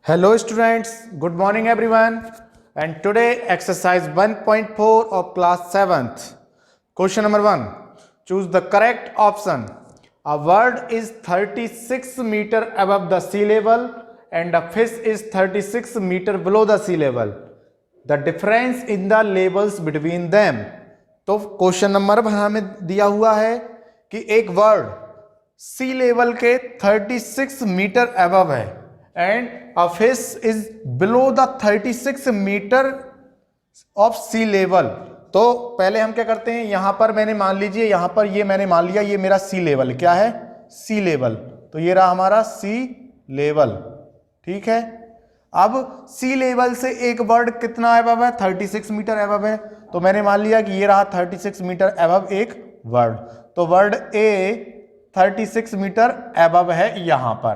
Hello students, good morning everyone, and today exercise 1.4 of class 7th. Question number 1. Choose the correct option. A bird is 36 meter above the sea level and a fish is 36 meter below the sea level. The difference in the levels between them. तो question number हमें दिया हुआ है कि एक bird सी level के 36 metre above है and a fish is below the 36 metre of sea level. तो पहले हम क्या करते हैं, यहां पर मैंने मान लीजिए, यहां पर ये मैंने मान लिया ये मेरा सी लेवल क्या है, सी लेवल। तो ये रहा हमारा सी लेवल, ठीक है। अब सी लेवल से एक बर्ड कितना अबव है, 36 मीटर अबव है। तो मैंने मान लिया कि ये रहा 36 मीटर अबव एक बर्ड। तो बर्ड ए 36 मीटर अबव है यहां पर,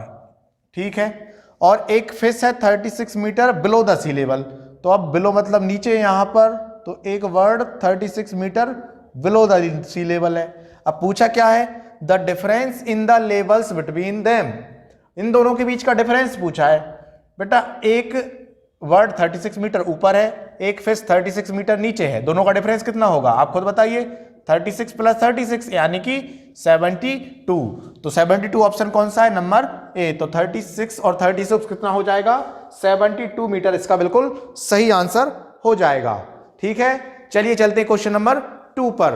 ठीक है। और एक फिश है 36 metre below the sea level. तो अब बिलो मतलब नीचे यहां पर, तो एक bird 36 metre below the sea level है। अब पूछा क्या है, the difference in the levels between them, इन दोनों के बीच का डिफरेंस पूछा है। बेटा एक वर्ड 36 मीटर ऊपर है, एक फिश 36 मीटर नीचे है, दोनों का डिफरेंस कितना होगा आप खुद बताइए। 36 प्लस 36 यानी कि 72। तो 72 ऑप्शन कौन सा है, नंबर ए। तो 36 और 36 कितना हो जाएगा, 72 मीटर, इसका बिल्कुल सही आंसर हो जाएगा, ठीक है। चलिए चलते हैं क्वेश्चन नंबर 2 पर।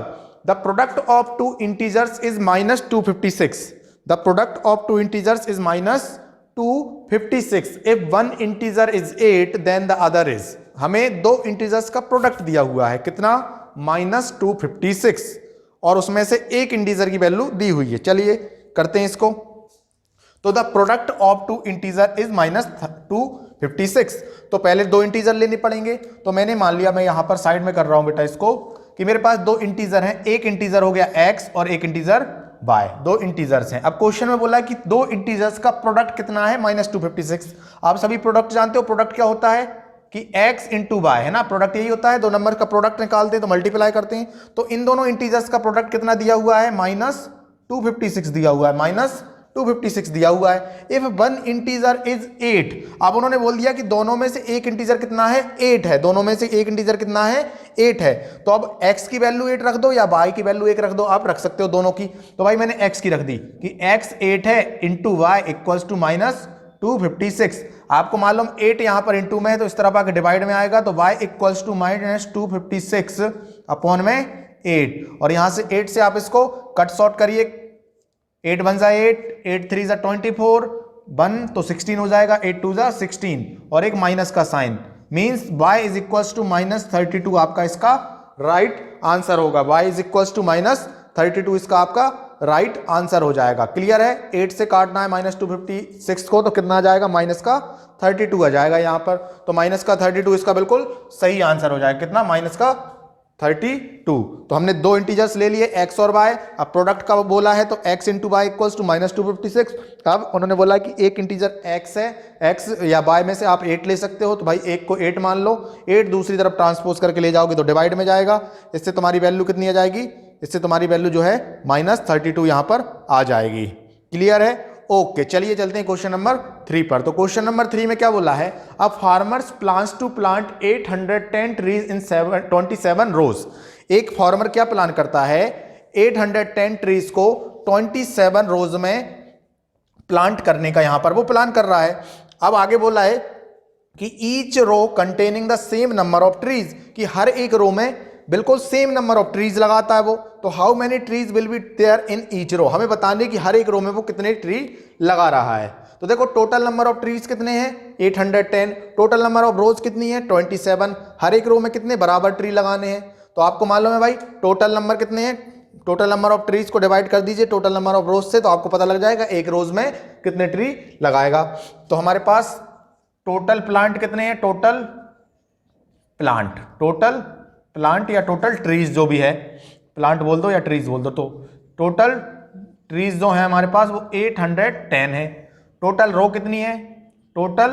The product of two integers is -256। The product of two integers is -256 if one integer is 8 then the other is। हमें दो इंटीजर्स का प्रोडक्ट दिया हुआ है, कितना, -256, और उसमें से एक इंटीजर की वैल्यू दी हुई है। चलिए करते हैं इसको। तो the product of two integer is -256। तो पहले दो इंटीजर लेने पड़ेंगे। तो मैंने मान लिया, मैं यहां पर साइड में कर रहा हूं बेटा इसको, कि मेरे पास दो इंटीजर हैं, एक इंटीजर हो गया x और एक इंटीजर y, दो इंटीजर्स हैं। अब क्वेश्चन में बोला है कि दो इंटीजर्स का प्रोडक्ट कितना है, -256। आप सभी प्रोडक्ट जानते हो, प्रोडक्ट क्या होता है कि x इंटू वाई है ना, प्रोडक्ट यही होता है। दो नंबर का प्रोडक्ट निकालते हैं तो मल्टीप्लाई करते हैं। तो इन दोनों इंटीजर्स का प्रोडक्ट कितना दिया हुआ है, -256 दिया हुआ है, -256 दिया हुआ है। इफ वन इंटीजर इज 8, अब उन्होंने बोल दिया कि दोनों में से एक इंटीजर कितना है, 8 है, दोनों में से एक इंटीजर कितना है, 8 है। तो अब x की वैल्यू 8 रख दो या y की वैल्यू 1 रख दो, आप रख सकते हो दोनों की। तो भाई मैंने x की रख दी कि x 8 है इंटू वाई इक्वल्स टू -256। आपको मालूम 8 यहां पर इंटू में है तो इस तरफ आके डिवाइड में आएगा, तो y इक्वल्स टू -256 अपॉन में 8, और यहां से 8 से आप इसको कट शॉर्ट करिए, 8 1 जा 8, 8 3 जा 24, 1 तो 16 हो जाएगा, 8 2 जा 16, और एक माइनस का sign, means y is equals to -32 आपका इसका राइट आंसर होगा। y इज इक्वल्स टू -32 इसका आपका राइट आंसर हो जाएगा। क्लियर है, 8 से काटना है -256 को, तो कितना आ जाएगा, -32 आ जाएगा यहां पर। तो -32 इसका बिल्कुल सही आंसर हो जाएगा, कितना, -32। तो हमने दो इंटीजर्स ले लिए x और y। अब प्रोडक्ट का बोला है तो x into Y equals to -256। अब उन्होंने बोला कि एक इंटीजर x है, x या y में से आप 8 ले सकते हो, तो भाई एक को 8 मान लो, 8 दूसरी तरफ ट्रांसपोज करके ले जाओगे तो डिवाइड में जाएगा। इससे तुम्हारी वैल्यू कितनी आ जाएगी, इससे तुम्हारी वैल्यू जो है -32 यहां पर आ जाएगी। क्लियर है, ओके। चलिए चलते हैं क्वेश्चन नंबर 3 पर। तो क्वेश्चन नंबर 3 में क्या बोला है, a farmers plans to plant 810 trees in 27 rows. एक फार्मर क्या प्लान करता है, 810 ट्रीज को 27 रोज में प्लांट करने का यहां पर वो प्लान कर रहा है। अब आगे बोला है कि each row containing the same number of trees, कि हर एक रो में बिल्कुल सेम नंबर ऑफ ट्रीज लगाता है वो। तो how many trees will be there in each row, हमें बताने कि हर एक रो में वो कितने ट्री लगा रहा है। तो देखो टोटल नंबर ऑफ ट्रीज कितने हैं, 810, टोटल नंबर ऑफ रोज कितनी है, 27, हर एक रो में कितने बराबर ट्री लगाने हैं। तो आपको मालूम है भाई टोटल नंबर कितने हैं, टोटल नंबर ऑफ ट्रीज को डिवाइड कर दीजिए टोटल नंबर ऑफ रोज से, तो आपको पता लग जाएगा एक रोज में कितने ट्री लगाएगा। तो हमारे पास टोटल प्लांट कितने हैं, टोटल प्लांट या टोटल ट्रीज जो भी है, प्लांट बोल दो या ट्रीज बोल दो, तो टोटल ट्रीज जो है हमारे पास वो 810 है। टोटल रो कितनी है, टोटल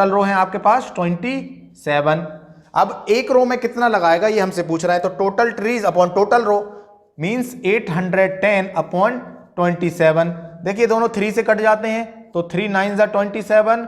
रो है आपके पास 27। अब एक रो में कितना लगाएगा ये हमसे पूछ रहा है। तो total trees upon total row means 810 upon 27। देखिए दोनों 3 से कट जाते हैं, तो 3 9 जा 27,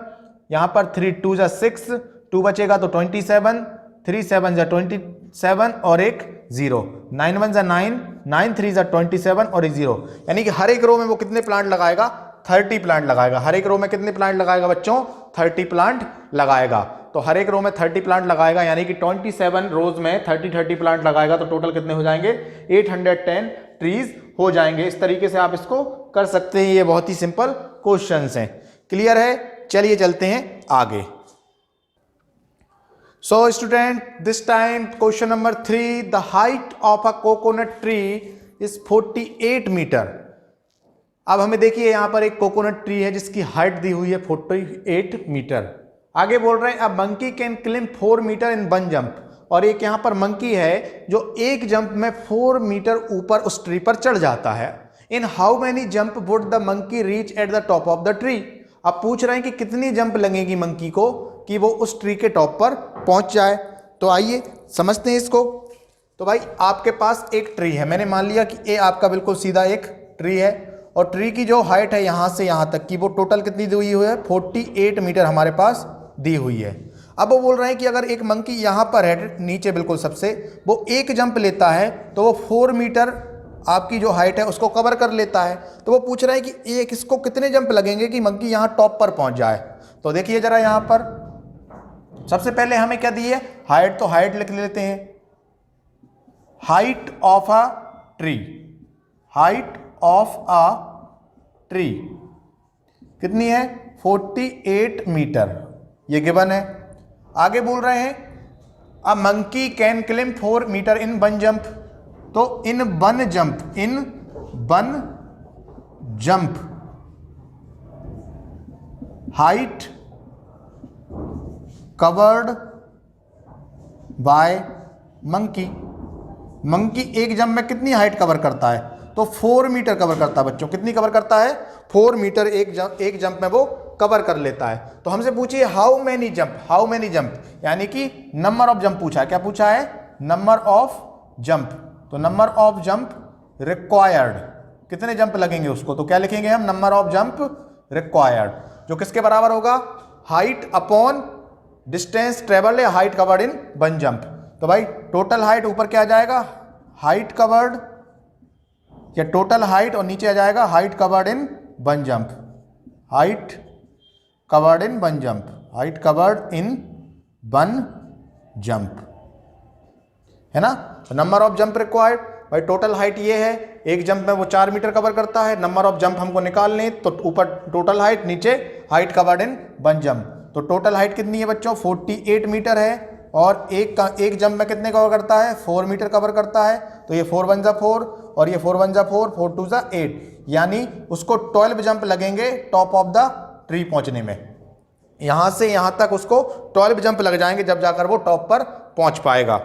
यहाँ पर 3 2 जा 6, 2 बचेगा तो 27, 3 7 जा 27 और एक 0, 9 1 जा 9, 9 3 जा 27 और एक 0, यानी कि हर एक रो में वो कितने प्लांट लगाएगा? 30 प्लांट लगाएगा। हर एक रो में कितने प्लांट लगाएगा बच्चों? 30 प्लांट लगाएगा। तो हर एक रो में 30 प्लांट लगाएगा, यानी कि 27 रोज में 30 प्लांट लगाएगा, तो टोटल कितने हो जाएंगे? 810 ट्रीज हो जाएंगे। इस तरीके से आप इसको कर सकते हैं। ये बहुत ही सिंपल क्वेश्चंस हैं। क्लियर है? चलिए चलते हैं आगे। So student, this time question number 3, the height of a coconut tree is 48 metre. अब हमें देखिए यहाँ पर एक कोकोनट ट्री है जिसकी हाइट दी हुई है 48 मीटर। आगे बोल रहे हैं a monkey can climb 4 metre in one jump, और एक यहाँ पर मंकी है जो एक जंप में 4 मीटर ऊपर उस ट्री पर चढ़ जाता है। In how many jump would the monkey reach at the top of the tree. अब पूछ रहे हैं कि कितनी जंप लगेगी मंकी को कि वो उस ट्री के टॉप पर पहुंच जाए। तो आइए समझते हैं इसको। तो भाई आपके पास एक ट्री है, मैंने मान लिया कि ये आपका बिल्कुल सीधा एक ट्री है, और ट्री की जो हाइट है यहाँ से यहाँ तक की वो टोटल कितनी दी हुई है? 48 मीटर हमारे पास दी हुई है। अब वो बोल रहे हैं कि अगर एक मंकी यहाँ पर है नीचे बिल्कुल सबसे, वो एक जंप लेता है तो वो 4 मीटर आपकी जो हाइट है उसको कवर कर लेता है। तो वो पूछ रहे हैं कि एक इसको कितने जंप लगेंगे कि मंकी यहाँ टॉप पर पहुँच जाए। तो देखिए जरा यहाँ पर सबसे पहले हमें क्या दी है? हाइट। तो हाइट लिख लेते हैं, height of a tree, height of a tree कितनी है? 48 मीटर, ये गिवन है। आगे बोल रहे हैं a monkey can climb 4 metre in one jump. तो in one jump, in one jump height covered by monkey. Monkey एक जंप में कितनी हाइट कवर करता है? तो 4 मीटर कवर करता है बच्चों। कितनी कवर करता है? 4 मीटर एक जंप में वो कवर कर लेता है। तो हमसे पूछिए how many jump, how many jump, यानी कि नंबर ऑफ जंप पूछा है। क्या पूछा है? Number of jump. तो नंबर ऑफ जंप रिक्वायर्ड, कितने जंप लगेंगे उसको? तो क्या लिखेंगे हम? नंबर ऑफ जंप रिक्वायर्ड, जो किसके बराबर होगा? हाइट अपॉन डिस्टेंस ट्रेवल्ड या height covered in one jump. तो भाई टोटल हाइट ऊपर क्या आ जाएगा? हाइट कवर्ड, या टोटल हाइट, और नीचे आ जाएगा height covered in one jump, height covered in one jump, height covered in one jump, है ना। तो नंबर ऑफ जंप रिक्वायर्ड, भाई टोटल हाइट ये है, एक जंप में वो 4 मीटर कवर करता है। नंबर ऑफ जंप हमको निकाल लें, तो ऊपर टोटल हाइट, नीचे height covered in one jump. तो टोटल हाइट कितनी है बच्चों? 48 मीटर है, और एक जंप में कितने कवर करता है? 4 मीटर कवर करता है। तो ये 4 1 जा 4 और ये 4 1 जा 4, 4 2 जा 8, यानी उसको 12 जंप लगेंगे टॉप ऑफ द ट्री पहुंचने में। यहां से यहां तक उसको 12 जंप लग जाएंगे जब जाकर वो टॉप पर पहुंच पाएगा।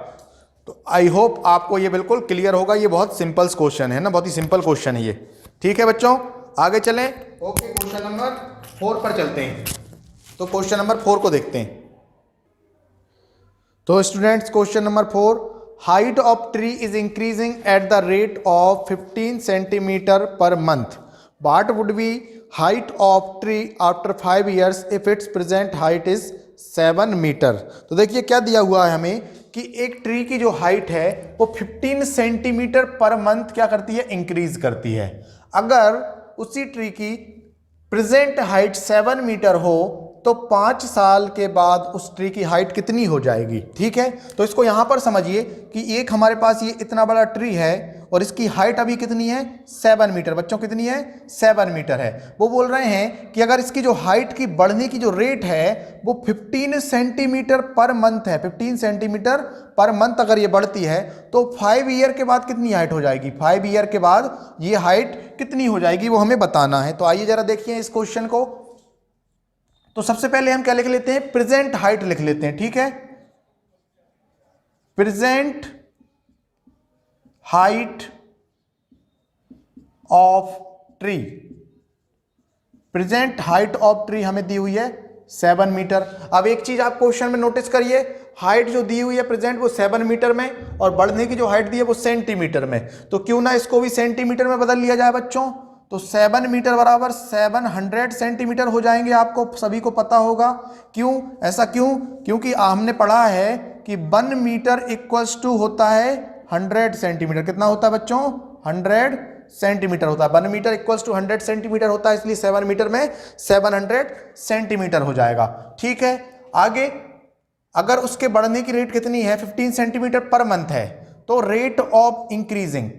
तो आई होप आपको ये बिल्कुल क्लियर होगा। ये बहुत सिंपल क्वेश्चन है ना, बहुत ही सिंपल क्वेश्चन है ये। ठीक है बच्चों, आगे चलें। ओके, क्वेश्चन नंबर 4 पर चलते हैं। तो क्वेश्चन नंबर 4 को देखते हैं। तो students, question number 4, height of tree is increasing at the rate of 15 centimetres per month. What would be height of tree after 5 years if its present height is 7 metre. तो देखिए क्या दिया हुआ है हमें कि एक ट्री की जो हाइट है वो 15 सेंटीमीटर पर मंथ क्या करती है? इंक्रीज करती है। अगर उसी ट्री की प्रेजेंट हाइट 7 मीटर हो तो 5 साल के बाद उस ट्री की हाइट कितनी हो जाएगी? ठीक है, तो इसको यहां पर समझिए कि एक हमारे पास ये इतना बड़ा ट्री है और इसकी हाइट अभी कितनी है? 7 मीटर। बच्चों कितनी है? 7 मीटर है। वो बोल रहे हैं कि अगर इसकी जो हाइट की बढ़ने की जो रेट है वो 15 सेंटीमीटर पर मंथ है, 15 सेंटीमीटर पर मंथ अगर ये बढ़ती है तो 5 ईयर के बाद कितनी हाइट हो जाएगी? 5 ईयर के बाद ये हाइट कितनी हो जाएगी वो हमें बताना है। तो आइए जरा देखिए इस क्वेश्चन को। तो सबसे पहले हम क्या लिख लेते हैं? प्रेजेंट हाइट लिख लेते हैं। ठीक है, present height of tree, present height of tree हमें दी हुई है 7 मीटर। अब एक चीज आप क्वेश्चन में नोटिस करिए, हाइट जो दी हुई है प्रेजेंट वो 7 मीटर में और बढ़ने की जो हाइट दी है वो सेंटीमीटर में। तो क्यों ना इसको भी सेंटीमीटर में बदल लिया जाए बच्चों। तो 7 मीटर बराबर 700 सेंटीमीटर हो जाएंगे, आपको सभी को पता होगा। क्यों, ऐसा क्यों? क्योंकि हमने पढ़ा है कि 1 मीटर इक्वल्स टू होता है 100 सेंटीमीटर। कितना होता है बच्चों? 100 सेंटीमीटर होता है। 1 मीटर इक्वल्स टू 100 सेंटीमीटर होता है, इसलिए 7 मीटर में 700 सेंटीमीटर हो जाएगा। ठीक है, आगे अगर उसके बढ़ने की रेट कितनी है, 15 सेंटीमीटर पर मंथ है, तो rate of increasing,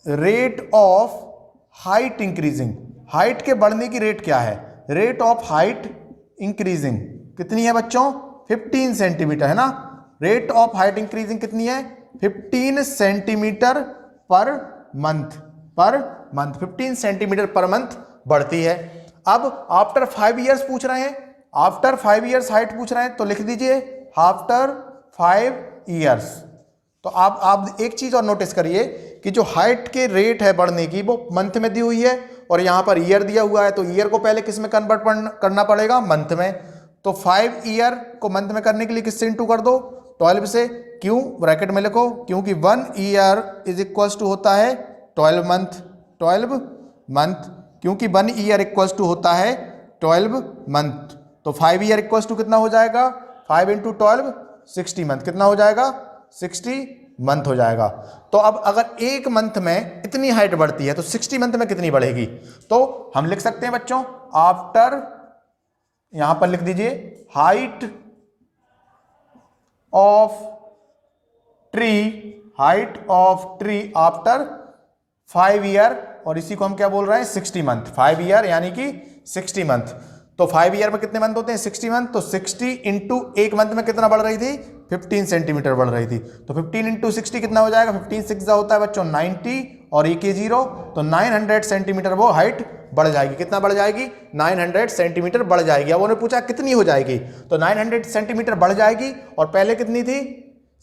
rate of height increasing, height के बढ़ने की रेट क्या है? रेट ऑफ हाइट इंक्रीजिंग कितनी है बच्चों? 15 सेंटीमीटर है ना। रेट ऑफ हाइट इंक्रीजिंग कितनी है? 15 centimetres per month, per month 15 centimetres per month बढ़ती है। अब आफ्टर 5 ईयर्स पूछ रहे हैं, आफ्टर 5 ईयर्स हाइट पूछ रहे हैं, तो लिख दीजिए आफ्टर 5 ईयर्स। तो आप एक चीज और नोटिस करिए कि जो हाइट के रेट है बढ़ने की वो मंथ में दी हुई है और यहां पर ईयर दिया हुआ है, तो ईयर को पहले किस में कन्वर्ट करना पड़ेगा? मंथ में। तो 5 ईयर को मंथ में करने के लिए किससे इंटू कर दो? 12 से। क्यों? ब्रैकेट में लिखो, क्योंकि 1 ईयर इज इक्वल्स टू होता है 12 मंथ, 12 मंथ, क्योंकि 1 ईयर इक्वल्स टू होता है 12 मंथ। तो 5 ईयर इक्वल्स टू कितना हो जाएगा? 5 इंटू 12 60 मंथ। कितना हो जाएगा? 60 मंथ हो जाएगा। तो अब अगर एक मंथ में इतनी हाइट बढ़ती है तो 60 मंथ में कितनी बढ़ेगी? तो हम लिख सकते हैं बच्चों, आफ्टर, यहां पर लिख दीजिए height of tree, height of tree after 5 year, और इसी को हम क्या बोल रहे हैं? 60 मंथ। 5 ईयर यानी कि 60 मंथ। तो 5 ईयर में कितने मंथ होते हैं? 60 मंथ। तो 60 इंटू एक मंथ में कितना बढ़ रही थी? 15 सेंटीमीटर बढ़ रही थी। तो 15 इंटू 60 कितना हो जाएगा? 15 6 होता है बच्चों 90 और एक 0, तो 900 सेंटीमीटर वो हाइट बढ़ जाएगी। कितना बढ़ जाएगी? 900 सेंटीमीटर बढ़ जाएगी। अब उन्होंने पूछा कितनी हो जाएगी, तो 900 सेंटीमीटर बढ़ जाएगी, और पहले कितनी थी?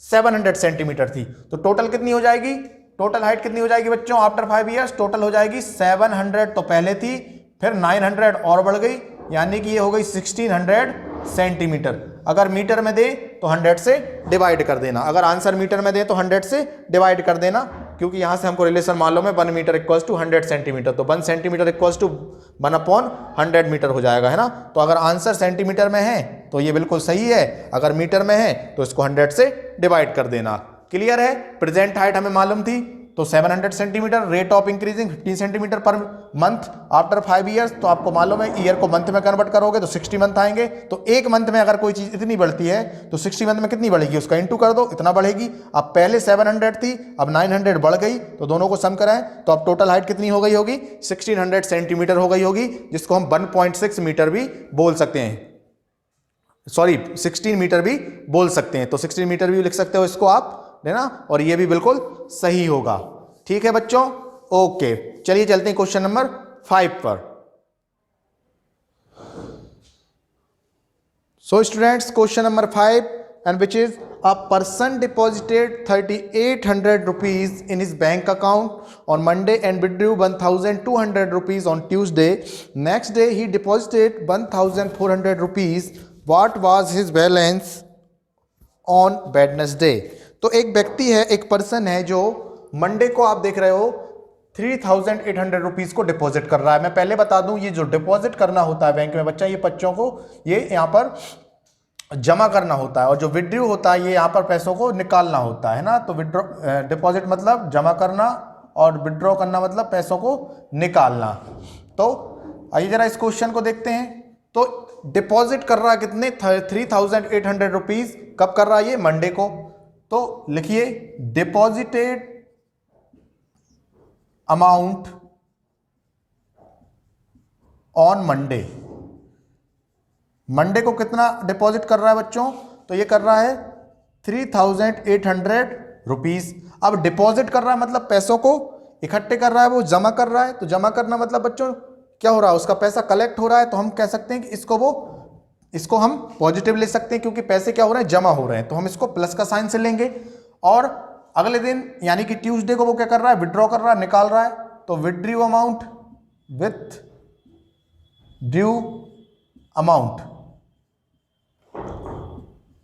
700 सेंटीमीटर थी। तो टोटल कितनी हो जाएगी? टोटल हाइट कितनी हो जाएगी बच्चों आफ्टर 5 ईयर्स? टोटल हो जाएगी 700, तो पहले थी, फिर 900 और बढ़ गई, यानी कि ये हो गई 1600 सेंटीमीटर। अगर मीटर में दे तो 100 से डिवाइड कर देना, अगर आंसर मीटर में दे तो 100 से डिवाइड कर देना, क्योंकि यहां से हमको रिलेशन मालूम है 1 मीटर इक्वल्स टू 100 सेंटीमीटर, तो 1 सेंटीमीटर इक्वल्स टू 1/100 मीटर हो जाएगा, है ना। तो अगर आंसर सेंटीमीटर में है तो ये बिल्कुल सही है, अगर मीटर में है तो इसको 100 से डिवाइड कर देना। क्लियर है? प्रेजेंट हाइट हमें मालूम थी, तो 700 centimetre, rate of increasing 15 centimetres per month after 5 years, तो आपको मालूम है ईयर को मंथ में कन्वर्ट करोगे तो 60 मंथ आएंगे। तो एक मंथ में अगर कोई चीज इतनी बढ़ती है तो 60 मंथ में कितनी बढ़ेगी, उसका इंटू कर दो, इतना बढ़ेगी। अब पहले 700 थी, अब 900 बढ़ गई, तो दोनों को सम कराएं तो अब टोटल हाइट कितनी हो गई होगी? 1600 सेंटीमीटर हो गई होगी, जिसको हम 1.6 मीटर भी बोल सकते हैं, सॉरी 16 मीटर भी बोल सकते हैं। तो 16 मीटर भी लिख सकते हो इसको आप, है ना, और ये भी बिल्कुल सही होगा। ठीक है बच्चों, ओके, चलिए चलते हैं क्वेश्चन नंबर 5 पर। सो students, question number 5, and which is a person deposited 3800 rupees in his bank account on Monday and withdrew 1200 rupees on Tuesday. Next day he deposited 1400 rupees. What was his balance on Wednesday? तो एक व्यक्ति है, एक person है जो Monday को आप देख रहे हो 3800 रुपीज को डिपॉजिट कर रहा है। मैं पहले बता दूं, ये जो डिपॉजिट करना होता है बैंक में बच्चा, ये बच्चों को ये यहां पर जमा करना होता है, और जो विड्रॉ होता है ये यहां पर पैसों को निकालना होता है ना। तो विड्रॉ, डिपॉजिट मतलब जमा करना, और विड्रॉ करना मतलब पैसों को निकालना। तो आइए जरा इस क्वेश्चन को देखते हैं। तो डिपॉजिट कर रहा है कितने? 3800 रुपीज। कब कर रहा है ये? मंडे को। तो लिखिए deposited amount on Monday. Monday को कितना डिपॉजिट कर रहा है बच्चों? तो ये कर रहा है 3800 रुपीज। अब डिपॉजिट कर रहा है मतलब पैसों को इकट्ठे कर रहा है, वो जमा कर रहा है। तो जमा करना मतलब बच्चों क्या हो रहा है? उसका पैसा कलेक्ट हो रहा है। तो हम कह सकते हैं कि इसको हम पॉजिटिव ले सकते हैं, क्योंकि पैसे क्या हो रहे हैं? जमा हो रहे हैं। तो हम इसको प्लस का साइन से लेंगे। और अगले दिन यानी कि ट्यूसडे को वो क्या कर रहा है? विड्रॉ कर रहा है, निकाल रहा है। तो withdrew amount with due amount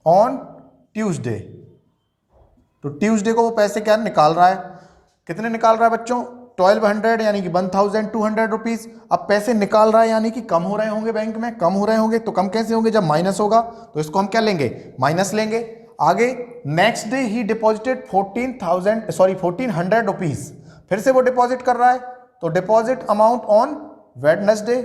on Tuesday. तो ट्यूसडे को वो पैसे क्या निकाल रहा है? कितने निकाल रहा है बच्चों? 1200 यानी कि 1200 रुपीज। अब पैसे निकाल रहा है यानी कि कम हो रहे होंगे, बैंक में कम हो रहे होंगे। तो कम कैसे होंगे, जब माइनस होगा तो इसको हम क्या लेंगे, माइनस लेंगे। आगे नेक्स्ट डे ही डिपॉजिटेड 1400 रुपीज, फिर से वो डिपॉजिट कर रहा है। तो डिपॉजिट अमाउंट ऑन वेडनेसडे,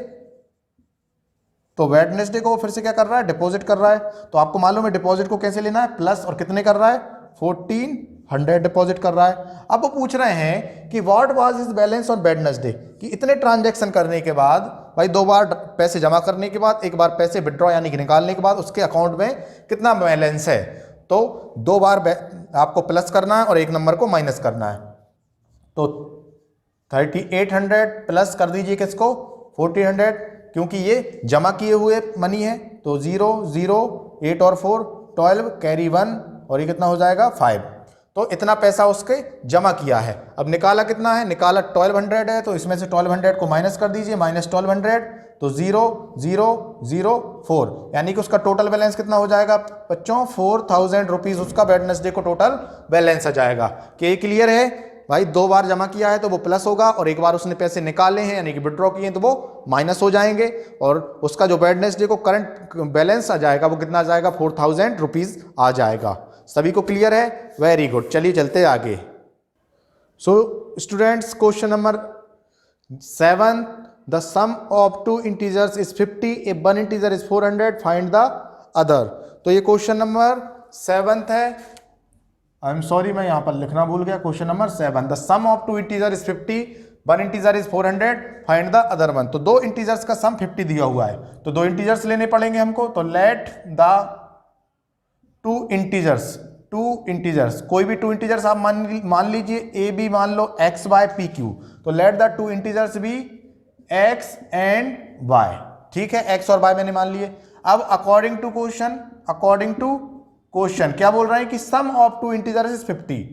तो वेडनेसडे को फिर से क्या कर रहा है, डिपॉजिट कर रहा है। तो आपको मालूम है डिपॉजिट को कैसे लेना है, प्लस और कितने कर रहा है, 1400 डिपॉजिट कर रहा है। अब वो पूछ रहे हैं कि what was his balance on Wednesday, कि इतने ट्रांजैक्शन करने के बाद, भाई 2 बार पैसे जमा करने के बाद, 1 बार पैसे विड्रॉ यानी कि निकालने के बाद उसके अकाउंट में कितना बैलेंस है। तो 2 बार आपको प्लस करना है और 1 नंबर को माइनस करना है। तो 3800 प्लस कर दीजिए किसको, 1400, क्योंकि ये जमा किए हुए मनी है। तो 0 0 8 और 4 12 कैरी 1 और ये कितना हो जाएगा 5। तो इतना पैसा उसके जमा किया है। अब निकाला कितना है, निकाला 1200 है, तो इसमें से 1200 को माइनस कर दीजिए, माइनस 1200, तो 0 0 0 4, यानी कि उसका टोटल बैलेंस कितना हो जाएगा बच्चों, 4000 रुपीज उसका वेडनेसडे को टोटल बैलेंस आ जाएगा। कि क्लियर है भाई, 2 बार जमा किया है तो वो प्लस होगा, और 1 बार उसने पैसे निकाले हैं यानी कि विड्रॉ किए हैं तो वो माइनस हो जाएंगे, और उसका जो वेडनेसडे को करंट बैलेंस आ जाएगा वो कितना आ जाएगा, 4000 रुपीज आ जाएगा। सभी को क्लियर है, वेरी गुड। चलिए चलते आगे। So students, question number 7, the sum of 2 integers is 50, if 1 integer is 400, find the other. तो ये क्वेश्चन नंबर 7 है। आई एम सॉरी, मैं यहां पर लिखना भूल गया। Question number 7, the sum of 2 integer is 50, 1 integer is 400, find the other one. तो 2 इंटीजर्स का सम 50 दिया हुआ है, तो 2 इंटीजर्स लेने पड़ेंगे हमको। तो लेट द 2 इंटीजर्स, कोई भी 2 इंटीजर्स आप मान लीजिए, ए बी मान लो x y p q। तो let the 2 integers be x and y, ठीक है, x और y मैंने मान लिए। अब अकॉर्डिंग टू क्वेश्चन क्या बोल रहे हैं कि सम ऑफ 2 इंटीजर्स इज 50।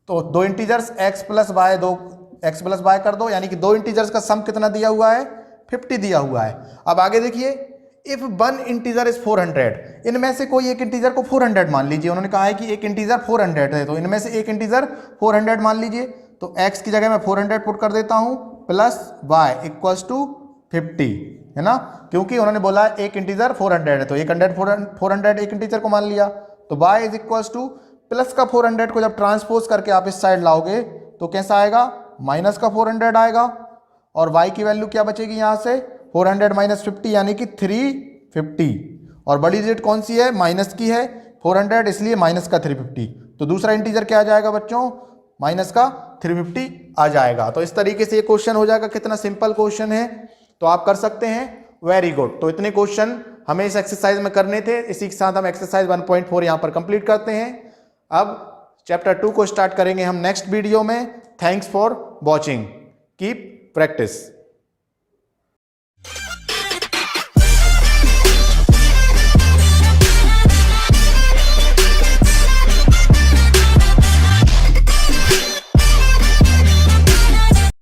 तो 2 integers x plus y, 2 x plus y कर दो, यानी कि 2 इंटीजर्स का सम कितना दिया हुआ है, 50 दिया हुआ है। अब आगे देखिए, इफ 1 इंटीजर इज 400, इनमें से कोई एक इंटीजर को 400 मान लीजिए। उन्होंने कहा है कि एक इंटीजर 400 है, तो इनमें से एक इंटीजर 400 मान लीजिए। तो x की जगह मैं 400 पुट कर देता हूं, प्लस y इक्वल्स टू 50, है ना, क्योंकि उन्होंने बोला एक इंटीजर 400 है, तो 400 एक इंटीजर को मान लिया। तो y is equals two plus का 400 को जब ट्रांसपोज करके आप इस साइड लाओगे तो कैसा आएगा, माइनस का 400 आएगा, और y की वैल्यू क्या बचेगी यहां से, 400 माइनस 50 यानी कि 350, और बड़ी डिजिट कौन सी है, माइनस की है, 400 इसलिए माइनस का 350। तो दूसरा इंटीजर क्या आ जाएगा बच्चों, माइनस का 350 आ जाएगा। तो इस तरीके से ये क्वेश्चन हो जाएगा। कितना सिंपल क्वेश्चन है, तो आप कर सकते हैं, वेरी गुड। तो इतने क्वेश्चन हमें इस एक्सरसाइज में करने थे। इसी के साथ हम एक्सरसाइज 1.4 यहां पर कंप्लीट करते हैं। अब चैप्टर 2 को स्टार्ट करेंगे हम नेक्स्ट वीडियो में। Thanks for watching, keep practice.